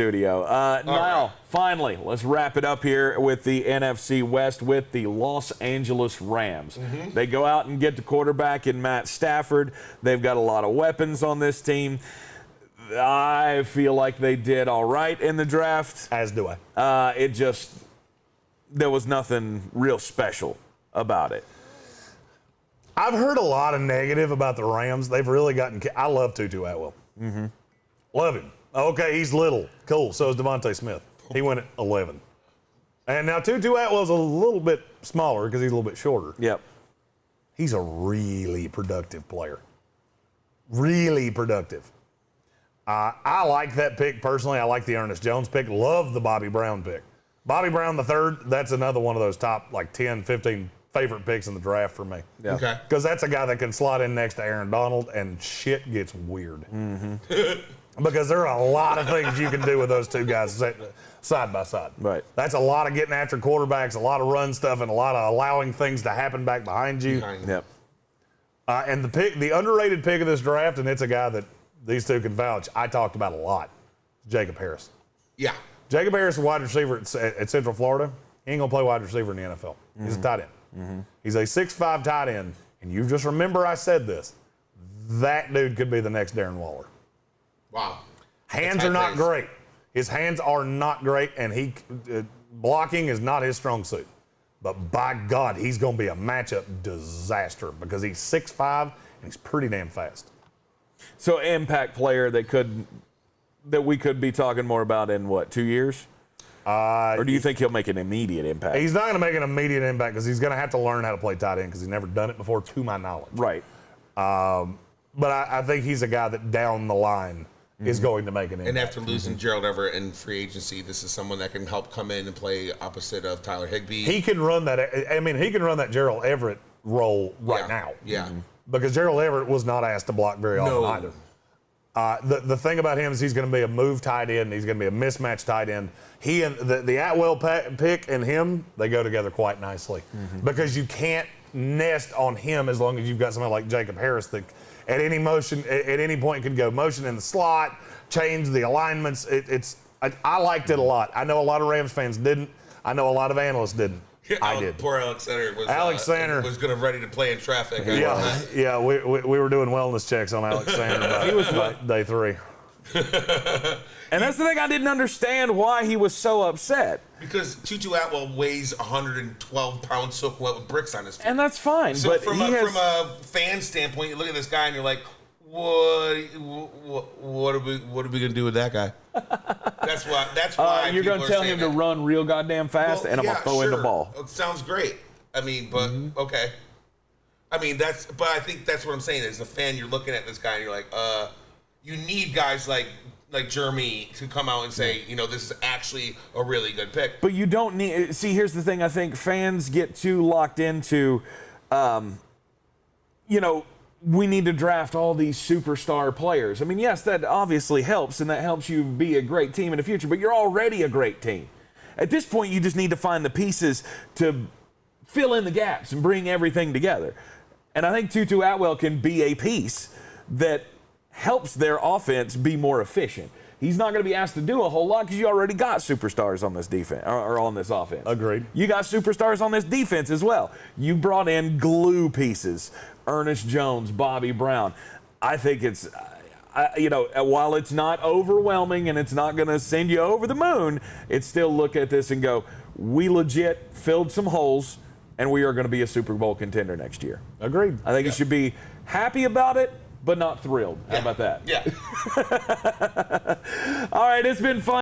studio. Now, finally, let's wrap it up here with the NFC West with the Los Angeles Rams. They go out and get the quarterback in Matt Stafford. They've got a lot of weapons on this team. I feel like they did all right in the draft. As do I. There was nothing real special about it. I've heard a lot of negative about the Rams. They've really gotten – I love Tutu Atwell. Love him. Okay, he's little. Cool. So is Davonte Smith. He went at 11. And now Tutu Atwell's a little bit smaller because he's a little bit shorter. Yep. He's a really productive player. Really productive. I like that pick personally. I like the Ernest Jones pick. Love the Bobby Brown pick. Bobby Brown the third, that's another one of those top 10, 15 favorite picks in the draft for me. Yeah. Okay. Because that's a guy that can slot in next to Aaron Donald and shit gets weird. Because there are a lot of things you can do with those two guys side by side. Right. That's a lot of getting after quarterbacks, a lot of run stuff, and a lot of allowing things to happen back behind you. Yep. And the underrated pick of this draft, and it's a guy that these two can vouch, I talked about a lot, Jacob Harris. Yeah. Jacob Harris, a wide receiver at Central Florida. He ain't going to play wide receiver in the NFL. He's a tight end. He's a 6'5" tight end. And you just remember I said this. That dude could be the next Darren Waller. Wow. Hands are not great. His hands are not great, and blocking is not his strong suit. But by God, he's going to be a matchup disaster because he's 6'5", and he's pretty damn fast. So impact player that we could be talking more about in, 2 years? Or do you think he'll make an immediate impact? He's not going to make an immediate impact because he's going to have to learn how to play tight end because he's never done it before, to my knowledge. Right. But I think he's a guy that down the line is going to make an impact. And after losing Gerald Everett in free agency, this is someone that can help come in and play opposite of Tyler Higbee. He can run that. I mean, he can run that Gerald Everett role right now. Yeah. Because Gerald Everett was not asked to block very often either. The thing about him is he's going to be a move tight end. He's going to be a mismatch tight end. He and the Atwell pick and him, they go together quite nicely. Because you can't nest on him as long as you've got somebody like Jacob Harris that at any point can go motion in the slot, change the alignments. I liked it a lot. I know a lot of Rams fans didn't. I know a lot of analysts didn't. I did. Poor Alex Sander was going to ready to play in traffic. Yeah, we were doing wellness checks on Alex Sander. He was day 3. And that's the thing I didn't understand why he was so upset. Because Tutu Atwell weighs 112 pounds soaking wet with bricks on his feet. And that's fine. So but from a fan standpoint, you look at this guy and you're like, what are we going to do with that guy? That's why you're going to tell him to run real goddamn fast, and I'm going to throw in the ball. It sounds great. I mean, but okay. I mean, but I think that's what I'm saying. As a fan, you're looking at this guy and you're like, you need guys like Jeremy to come out and say, this is actually a really good pick. But you don't need. See, here's the thing. I think fans get too locked into, we need to draft all these superstar players. I mean, yes, that obviously helps, and that helps you be a great team in the future, but you're already a great team. At this point, you just need to find the pieces to fill in the gaps and bring everything together. And I think Tutu Atwell can be a piece that helps their offense be more efficient. He's not going to be asked to do a whole lot because you already got superstars on this defense or on this offense. Agreed. You got superstars on this defense as well. You brought in glue pieces, Ernest Jones, Bobby Brown. I think it's, while it's not overwhelming and it's not going to send you over the moon, it's still look at this and go, we legit filled some holes and we are going to be a Super Bowl contender next year. Agreed. I think you should be happy about it, but not thrilled. How about that? Yeah. All right, it's been fun.